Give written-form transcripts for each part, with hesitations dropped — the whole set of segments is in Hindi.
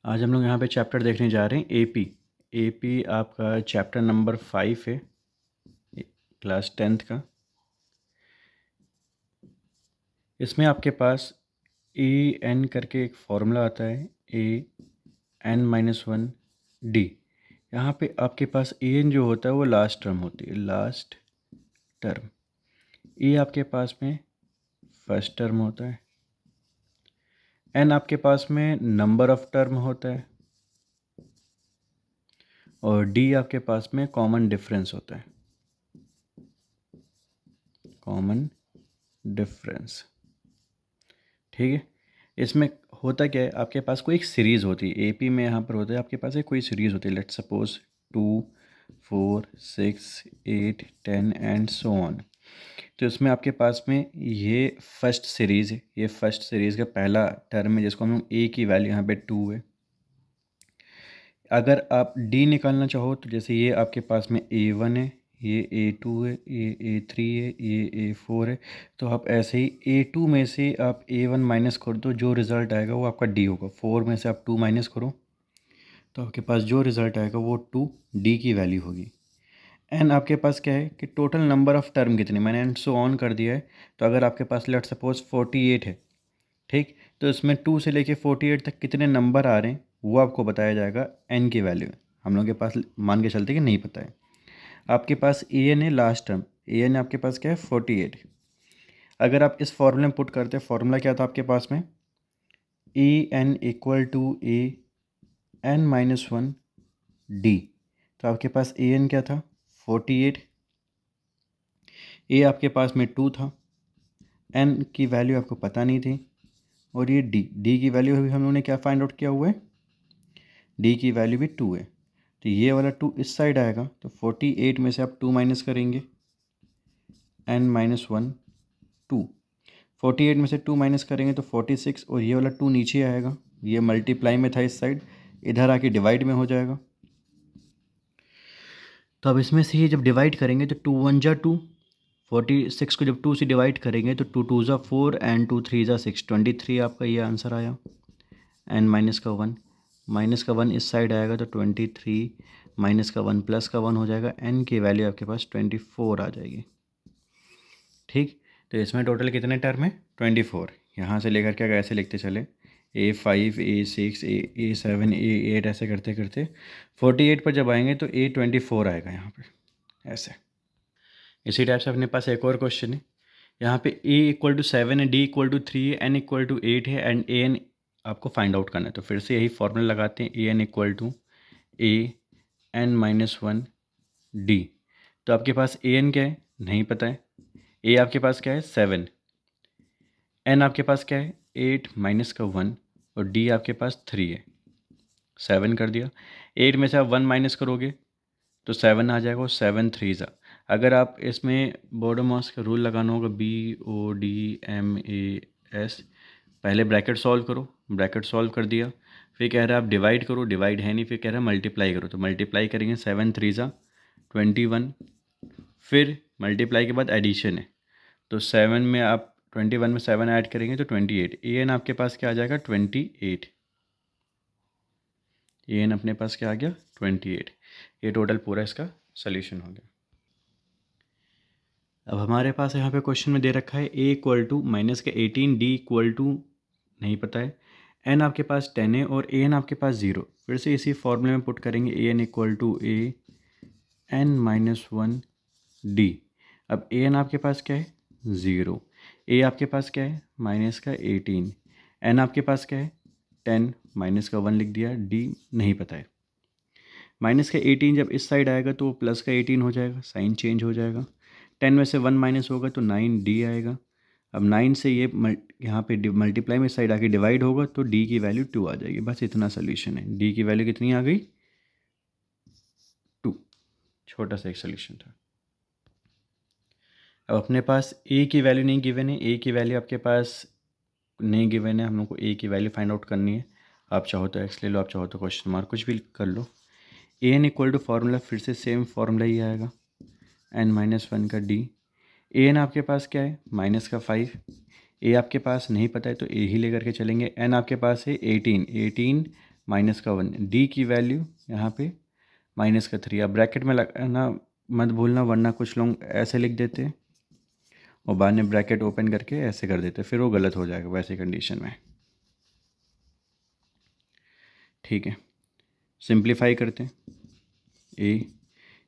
आज हम लोग यहाँ पे चैप्टर देखने जा रहे हैं एपी। एपी आपका चैप्टर नंबर 5 है, क्लास 10th का। इसमें आपके पास ए एन करके एक फॉर्मूला आता है, A n-1 D। यहाँ पे आपके पास ए एन जो होता है वो लास्ट टर्म होती है, लास्ट टर्म। ए आपके पास में फर्स्ट टर्म होता है। एन आपके पास में नंबर ऑफ टर्म होता है और डी आपके पास में कॉमन डिफरेंस होता है, कॉमन डिफरेंस। ठीक है। इसमें होता क्या है, आपके पास कोई एक सीरीज़ होती है एपी में। यहाँ पर होता है आपके पास एक कोई सीरीज़ होती है, let's suppose 2, 4, 6, 8, 10 and so on. तो इसमें आपके पास में ये फर्स्ट सीरीज़ है, ये फर्स्ट सीरीज़ का पहला टर्म है जिसको हम लोग ए की वैल्यू यहाँ पे 2 है। अगर आप डी निकालना चाहो तो जैसे ये आपके पास में A1 है, ये A2 है, ये A3 है, ये A4 है, तो आप ऐसे ही A2 में से आप A1 माइनस कर दो, जो रिज़ल्ट आएगा वो आपका D होगा। 4 में से आप 2 माइनस करो तो आपके पास जो रिज़ल्ट आएगा वो 2 D की वैल्यू होगी। एन आपके पास क्या है कि टोटल नंबर ऑफ़ टर्म कितनी, मैंने एंड सो ऑन कर दिया है। तो अगर आपके पास लेट सपोज 48 है, ठीक, तो इसमें 2 से लेके 48 तक कितने नंबर आ रहे हैं वो आपको बताया जाएगा एन की वैल्यू। हम लोग के पास मान के चलते कि नहीं पता है। आपके पास ए एन है लास्ट टर्म, ए एन आपके पास क्या है 48। अगर आप इस फॉर्मूले में पुट करते हैं, फॉर्मूला क्या था आपके पास में, A N equal to A n-1 D. तो आपके पास ए एन क्या था 48, ए आपके पास में 2 था, एन की वैल्यू आपको पता नहीं थी, और ये डी की वैल्यू अभी हम लोगों ने क्या फाइंड आउट किया हुआ है, डी की वैल्यू भी 2 है। तो ये वाला 2 इस साइड आएगा, तो 48 में से आप 2 माइनस करेंगे, n-1 2। 48 में से 2 माइनस करेंगे तो 46, और ये वाला 2 नीचे आएगा, ये मल्टीप्लाई में था इस साइड, इधर आके डिवाइड में हो जाएगा। तो अब इसमें से ये जब डिवाइड करेंगे तो 2 1 जा 2, 46 को जब 2 से डिवाइड करेंगे तो 2 2 जा 4 एंड 2 3 जा 6, 23 आपका ये आंसर आया। एन माइनस का 1, माइनस का 1 इस साइड आएगा तो 23 माइनस का 1 प्लस का 1 हो जाएगा, एन की वैल्यू आपके पास 24 आ जाएगी। ठीक, तो इसमें टोटल कितने टर्म है 24। यहाँ से लेकर के अगर ऐसे लिखते चले A5, A6, A7, A8 ऐसे करते करते 48 पर जब आएंगे तो A24 आएगा यहाँ पे ऐसे। इसी टाइप से अपने पास एक और क्वेश्चन है, यहाँ पे A इक्वल टू 7 है, D इक्वल टू 3 है, N इक्वल टू 8 है एंड ए एन आपको फाइंड आउट करना है। तो फिर से यही फॉर्मूला लगाते हैं, A N equal to A n-1 D। तो आपके पास ए एन क्या है नहीं पता है, ए आपके पास क्या है 7, एन आपके पास क्या है 8 माइनस का 1, और डी आपके पास 3 है। 7 कर दिया, 8 में से आप 1 माइनस करोगे तो 7 आ जाएगा, और 7 3 ज़ा। अगर आप इसमें बोडोमॉस का रूल लगाना होगा, BODMAS, पहले ब्रैकेट सॉल्व करो, ब्रैकेट सॉल्व कर दिया, फिर कह रहा है आप डिवाइड करो, डिवाइड है नहीं, फिर कह रहा है मल्टीप्लाई करो, तो मल्टीप्लाई करेंगे 7 3 ज़ा 21, फिर मल्टीप्लाई के बाद एडिशन है, तो 7 में आप 21 में 7 ऐड करेंगे तो 28। ए एन आपके पास क्या आ जाएगा 28, ए एन अपने पास क्या आ गया 28। ये टोटल पूरा इसका सोल्यूशन हो गया। अब हमारे पास यहाँ पे क्वेश्चन में दे रखा है ए इक्वल टू माइनस का 18, डी इक्वल टू नहीं पता है, एन आपके पास 10 है और ए एन आपके पास 0। फिर से इसी फॉर्मूले में पुट करेंगे, A N equal to A n-1 D। अब ए एन आपके पास क्या है 0, ए आपके पास क्या है माइनस का 18, एन आपके पास क्या है 10, माइनस का 1 लिख दिया, डी नहीं पता है। माइनस का 18 जब इस साइड आएगा तो प्लस का 18 हो जाएगा, साइन चेंज हो जाएगा, 10 में से 1 माइनस होगा तो 9 डी आएगा। अब 9 से ये यहाँ पे मल्टीप्लाई में साइड आके डिवाइड होगा तो डी की वैल्यू 2 आ जाएगी। बस इतना सोल्यूशन है, डी की वैल्यू कितनी आ गई 2। छोटा सा एक सोल्यूशन था। अब अपने पास ए की वैल्यू नहीं गिवन है, ए की वैल्यू आपके पास नहीं गिवन है, हम लोग को ए की वैल्यू फाइंड आउट करनी है। आप चाहो तो एक्स ले लो, आप चाहो तो क्वेश्चन मार्क कुछ भी कर लो। ए एन इक्वल टू फार्मूला फिर से सेम फार्मूला ही आएगा, n-1 का डी। ए एन आपके पास क्या है माइनस का 5, ए आपके पास नहीं पता है तो ए ही लेकर के चलेंगे। एन आपके पास है 18, 18 माइनस का 1, डी की वैल्यू यहाँ पे माइनस का 3। अब ब्रैकेट में लगाना मत भूलना, वरना कुछ लोग ऐसे लिख देते हैं और बाद में ब्रैकेट ओपन करके ऐसे कर देते, फिर वो गलत हो जाएगा वैसे कंडीशन में। ठीक है, सिंप्लीफाई करते हैं।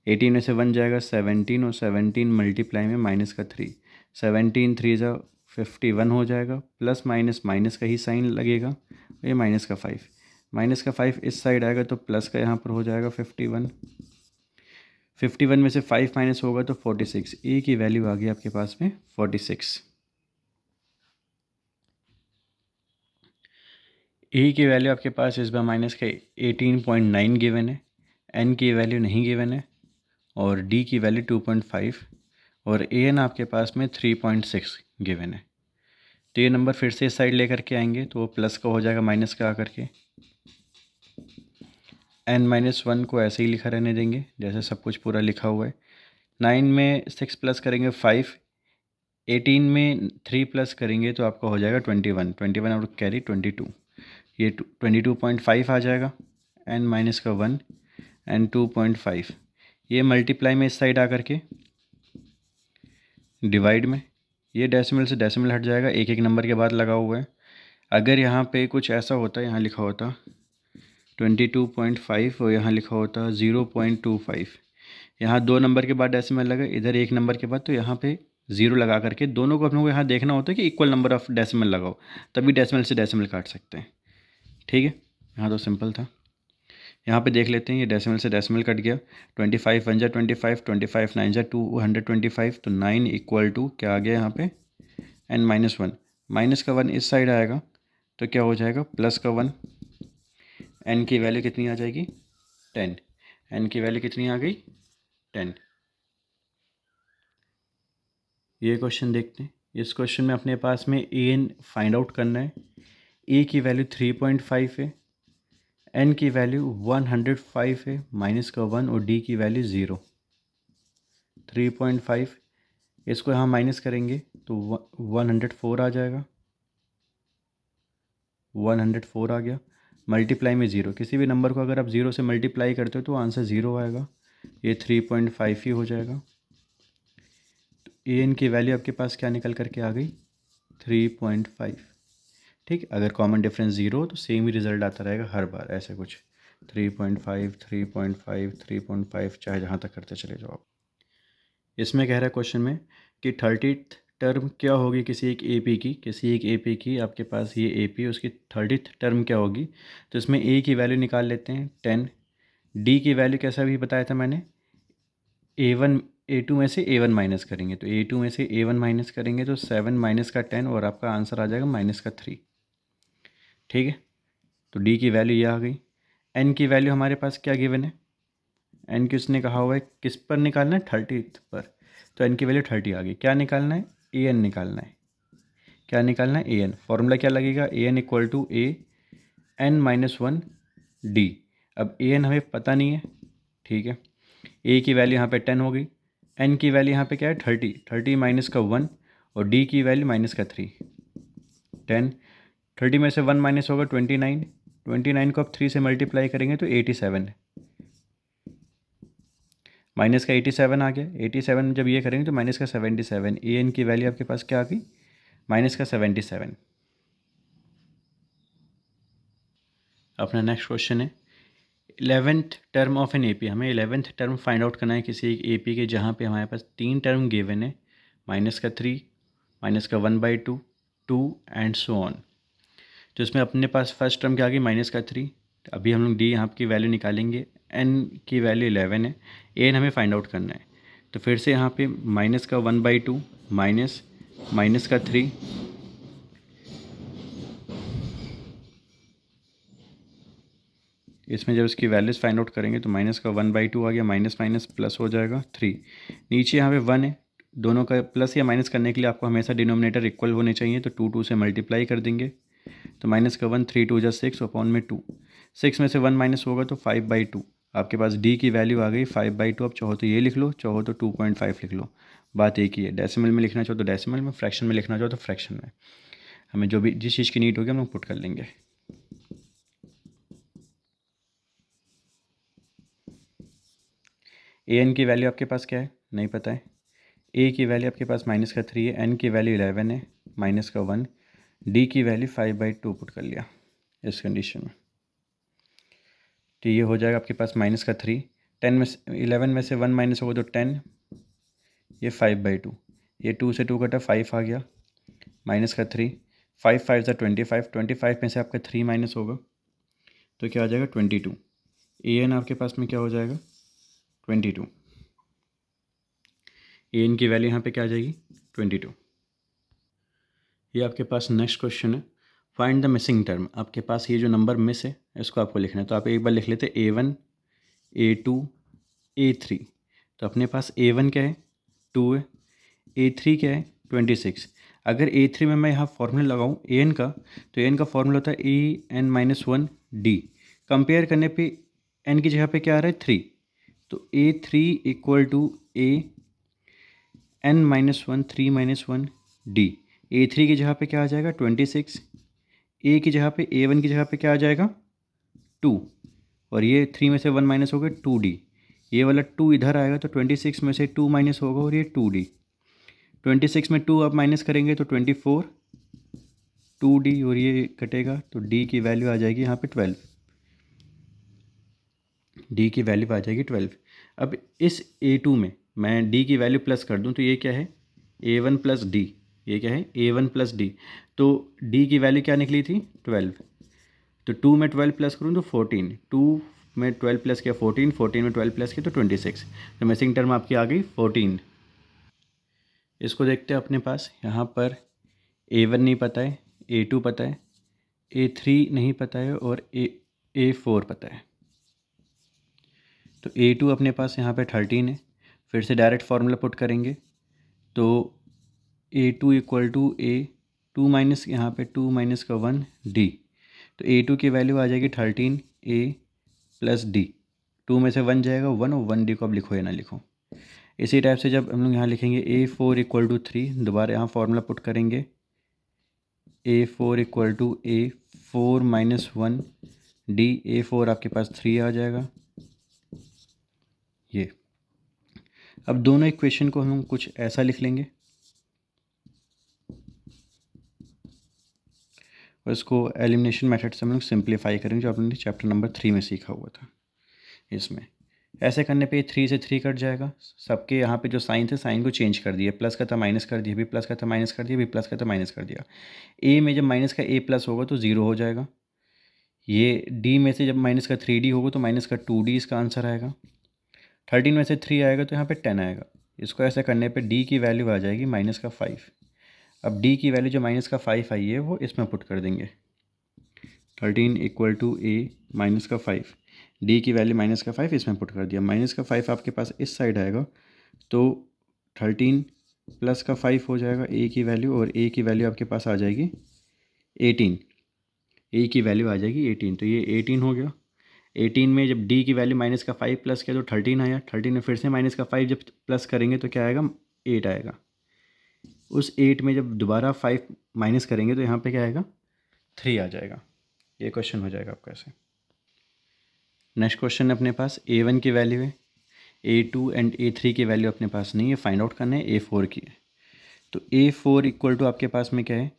18 में से 1 जाएगा 17, और 17 मल्टीप्लाई में माइनस का 3, 17 3 जा 51 हो जाएगा, प्लस माइनस माइनस का ही साइन लगेगा, ये माइनस का 5, माइनस का 5 इस साइड आएगा तो प्लस का यहाँ पर हो जाएगा 51, 51 में से 5 माइनस होगा तो 46, ए की वैल्यू आ गई आपके पास में 46। ए की वैल्यू आपके पास इस बार माइनस का 18.9 गिवन है, एन की वैल्यू नहीं गिवन है, और डी की वैल्यू 2.5, और ए एन आपके पास में 3.6 गिवन है। तो ये नंबर फिर से इस साइड लेकर के आएंगे तो वो प्लस का हो जाएगा माइनस का आकर के। n-1 को ऐसे ही लिखा रहने देंगे जैसे सब कुछ पूरा लिखा हुआ है। 9 में 6 प्लस करेंगे 5, 18 में 3 प्लस करेंगे तो आपका हो जाएगा 21, 21 और कैरी 22, ये 22.5 आ जाएगा, n-1 एंड 2.5, ये मल्टीप्लाई में इस साइड आकर के डिवाइड में, ये डेसिमल से डेसिमल हट जाएगा, एक एक नंबर के बाद लगा हुआ है। अगर यहाँ पे कुछ ऐसा होता, यहाँ लिखा होता 22.5 और यहाँ लिखा होता 0.25, यहाँ 2 नंबर के बाद डेसिमल लगा, इधर 1 नंबर के बाद, तो यहाँ पे 0 लगा करके दोनों को अपने को यहाँ देखना होता है कि इक्वल नंबर ऑफ डेसिमल लगाओ, तभी डेसिमल से डेसिमल काट सकते हैं। ठीक है, यहाँ तो सिंपल था। यहाँ पे देख लेते हैं, ये डेसिमल से डेसिमल कट गया, 25 1 जा 25, 25 9 जा 225, तो 9 इक्वल टू क्या आ गया यहाँ पे n-1, माइनस का 1 इस साइड आएगा तो क्या हो जाएगा प्लस का 1, n की वैल्यू कितनी आ जाएगी 10, n की वैल्यू कितनी आ गई 10। ये क्वेश्चन देखते हैं। इस क्वेश्चन में अपने पास में an फाइंड आउट करना है, a की वैल्यू 3.5 है, n की वैल्यू 105 है, माइनस का 1, और d की वैल्यू 0, 3.5, इसको यहाँ माइनस करेंगे तो 104 आ जाएगा, 104 आ गया, मल्टीप्लाई में 0, किसी भी नंबर को अगर आप 0 से मल्टीप्लाई करते हो तो आंसर 0 आएगा, ये 3.5 ही हो जाएगा। तो ए एन की वैल्यू आपके पास क्या निकल करके आ गई 3.5। ठीक, अगर कॉमन डिफरेंस 0 हो तो सेम ही रिजल्ट आता रहेगा हर बार, ऐसे कुछ 3.5 3.5 3.5, चाहे जहाँ तक करते चले जाओ आप। इसमें कह रहा है क्वेश्चन में कि 30th टर्म क्या होगी किसी एक एपी की, किसी एक एपी की आपके पास ये एपी, उसकी 30th टर्म क्या होगी। तो इसमें ए की वैल्यू निकाल लेते हैं 10, डी की वैल्यू कैसा भी बताया था मैंने, A1 A2 में से A1 माइनस करेंगे, तो A2 में से A1 माइनस करेंगे तो 7 माइनस का 10, और आपका आंसर आ जाएगा माइनस का 3। ठीक है, तो डी की वैल्यू ये आ गई। एन की वैल्यू हमारे पास क्या गिवन है, एन किसने कहा हुआ है किस पर निकालना है 30th पर, तो एन की वैल्यू 30 आ गई। क्या निकालना है ए एन निकालना है, क्या निकालना है ए एन, फॉर्मूला क्या लगेगा A N equal to A n-1 D. अब ए एन हमें पता नहीं है, ठीक है, ए की वैल्यू यहाँ पे 10 हो गई, एन की वैल्यू यहाँ पे क्या है 30, 30 माइनस का 1, और डी की वैल्यू माइनस का 3, 10, 30 में से 1 माइनस होगा 29, 29 को आप 3 से मल्टीप्लाई करेंगे तो 87 है, माइनस का 87 आ गया, 87 जब ये करेंगे तो माइनस का 77, ए एन की वैल्यू आपके पास क्या आ गई माइनस का 77। अपना नेक्स्ट क्वेश्चन है 11th term of an AP, हमें 11th टर्म फाइंड आउट करना है किसी एक एपी के जहाँ पे हमारे पास 3 टर्म गिवन है, माइनस का 3, माइनस का 1/2, 2 एंड सो ऑन। तो इसमें अपने पास फर्स्ट टर्म क्या आ गई माइनस का 3, अभी हम लोग डी यहाँ की वैल्यू निकालेंगे, एन की वैल्यू 11 है, ए एन हमें फाइंड आउट करना है, तो फिर से यहाँ पे माइनस का 1/2 माइनस माइनस का 3, इसमें जब इसकी वैल्यूज़ फाइंड आउट करेंगे तो माइनस का 1/2 आ गया, माइनस माइनस प्लस हो जाएगा 3, नीचे यहाँ पे 1 है, दोनों का प्लस या माइनस करने के लिए आपको हमेशा डिनोमिनेटर इक्वल होने चाहिए, तो 2 से मल्टीप्लाई कर देंगे, तो माइनस का 1, 3 2 जा 6 अपॉन में 2, 6 में से 1 माइनस होगा तो 5/2, आपके पास डी की वैल्यू आ गई 5/2। अब चाहो तो ये लिख लो, चाहो तो 2.5 लिख लो, बात एक ही है, डेसिमल में लिखना चाहो तो डेसिमल में, फ्रैक्शन में लिखना चाहो तो फ्रैक्शन में, हमें जो भी जिस चीज़ की नीड होगी हम लोग पुट कर लेंगे। ए एन की वैल्यू आपके पास क्या है, नहीं पता है। ए की वैल्यू आपके पास -3 है, एन की वैल्यू 11 है, -1, डी की वैल्यू 5/2 पुट कर लिया इस कंडीशन में। तो ये हो जाएगा आपके पास -3, 10 में 11 में से 1 माइनस होगा तो 10, ये 5/2, ये 2 से 2 कटा 5 आ गया, -3, 5 5 ज़ा 25, 25 में से आपका 3 माइनस होगा तो क्या आ जाएगा 22। ए एन आपके पास में क्या हो जाएगा 22। ए एन की वैल्यू यहाँ पे क्या आ जाएगी 22। ये आपके पास नेक्स्ट क्वेश्चन है, फाइंड द मिसिंग टर्म। आपके पास ये जो नंबर मिस है इसको आपको लिखना है, तो आप एक बार लिख लेते A1 A2 A3। तो अपने पास A1 क्या है 2 है, A3 क्या है 26। अगर A3 में मैं यहाँ फॉर्मूला लगाऊँ AN का, तो AN का फॉर्मूला होता है AN-1D। कंपेयर करने पे N की जगह पे क्या आ रहा है 3, तो A3 equal to AN-1 3-1D। A3 की जगह पे क्या आ जाएगा 26, ए की जगह पे A1 की जगह पे क्या आ जाएगा 2, और ये 3 में से 1 माइनस हो गया 2D। ये वाला 2 इधर आएगा तो 26 में से 2 माइनस होगा और ये 2D। 26 में 2 आप माइनस करेंगे तो 24, 2D और ये कटेगा तो D की वैल्यू आ जाएगी यहाँ पे 12। D की वैल्यू आ जाएगी 12। अब इस A2 में मैं D की वैल्यू प्लस कर दूँ तो ये क्या है A1 प्लस D, ये क्या है A1 प्लस D। तो D की वैल्यू क्या निकली थी 12, तो 2 में 12 प्लस करूँ तो 14, 2 में 12 प्लस किया 14, 14 में 12 प्लस किया तो 26। तो मिसिंग टर्म आपकी आ गई 14। इसको देखते हैं अपने पास, यहाँ पर A1 नहीं पता है, A2 पता है, A3 नहीं पता है और A4 पता है। तो A2 अपने पास यहाँ पे 13 है, फिर से डायरेक्ट फार्मूला पुट करेंगे तो A2 equal to A2 minus यहाँ पे 2 माइनस का 1 D। तो A2 की वैल्यू आ जाएगी 13 A प्लस D। 2 में से 1 जाएगा 1 और 1D को अब लिखो या ना लिखो। इसी टाइप से जब हम लोग यहाँ लिखेंगे A4 इक्वल टू 3, दोबारा यहाँ फार्मूला पुट करेंगे A4 equal to A4 minus 1 D। A4 आपके पास 3 आ जाएगा। ये अब दोनों इक्वेशन को हम कुछ ऐसा लिख लेंगे और इसको एलिमिनेशन मेथड से हम लोग सिंप्लीफाई करेंगे, जो आपने चैप्टर नंबर 3 में सीखा हुआ था। इसमें ऐसे करने पे 3 से 3 कट जाएगा, सबके यहाँ पे जो साइन थे साइन को चेंज कर दिया, प्लस का था माइनस कर दिया, भी प्लस का था माइनस कर दिया, भी प्लस का था माइनस कर दिया। ए में जब माइनस का ए प्लस होगा तो 0 हो जाएगा। ये डी में से जब माइनस का 3D होगा तो माइनस का 2D इसका आंसर आएगा। 13 में से 3 आएगा तो यहाँ पे 10 आएगा। इसको ऐसे करने पे डी की वैल्यू आ जाएगी -5। अब डी की वैल्यू जो -5 आई है वो इसमें पुट कर देंगे। 13 इक्वल टू A -5, डी की वैल्यू -5 इसमें पुट कर दिया। -5 आपके पास इस साइड आएगा तो 13 प्लस का 5 हो जाएगा A की वैल्यू, और A की वैल्यू आपके पास आ जाएगी 18। A की वैल्यू आ जाएगी 18, तो ये 18 हो गया। 18 में जब D की वैल्यू -5 प्लस किया तो 13 आया। 13 में फिर से -5 जब प्लस करेंगे तो क्या आएगा 8 आएगा। उस 8 में जब दोबारा 5 माइनस करेंगे तो यहाँ पे क्या आएगा 3 आ जाएगा। ये क्वेश्चन हो जाएगा आपका ऐसे। नेक्स्ट क्वेश्चन अपने पास A1 की वैल्यू है, A2 एंड A3 की वैल्यू अपने पास नहीं है, फाइंड आउट करना है A4 की है। तो A4 इक्वल टू आपके पास में क्या है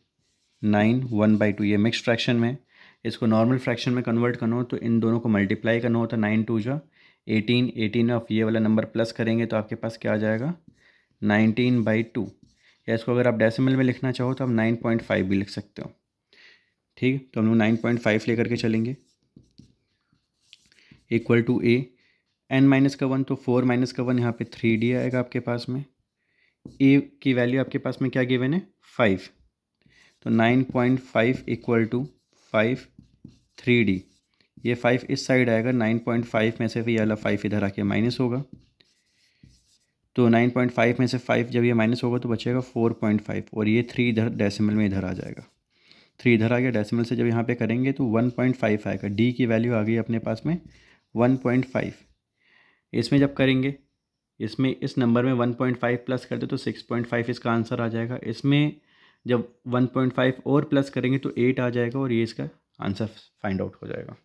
9 1/2। ये मिक्स फ्रैक्शन में है, इसको नॉर्मल फ्रैक्शन में कन्वर्ट करना हो तो इन दोनों को मल्टीप्लाई करना होता है। 9 2 जा 18, 18 ऑफ ये वाला नंबर प्लस करेंगे तो आपके पास क्या आ जाएगा 19/2। या इसको अगर आप डेसिमल में लिखना चाहो तो आप 9.5 भी लिख सकते हो। ठीक, तो हम लोग 9.5 लेकर के चलेंगे। इक्वल टू A n-1 तो 4 माइनस का 1 यहाँ पे 3D आएगा आपके पास में। A की वैल्यू आपके पास में क्या गिवन है 5, तो 9.5 इक्वल टू 5 3D। ये 5 इस साइड आएगा, 9.5 में से भी ये वाला 5 इधर आके माइनस होगा, तो 9.5 में से 5 जब ये माइनस होगा तो बचेगा 4.5, और ये 3 इधर डेसिमल में इधर आ जाएगा। 3 इधर आ गया, डेसिमल से जब यहाँ पे करेंगे तो 1.5 आएगा। D की वैल्यू आ गई अपने पास में 1.5। इसमें जब करेंगे, इसमें इस नंबर में 1.5 प्लस कर दे तो 6.5 इसका आंसर आ जाएगा। इसमें जब 1.5 और प्लस करेंगे तो 8 आ जाएगा, और ये इसका आंसर फाइंड आउट हो जाएगा।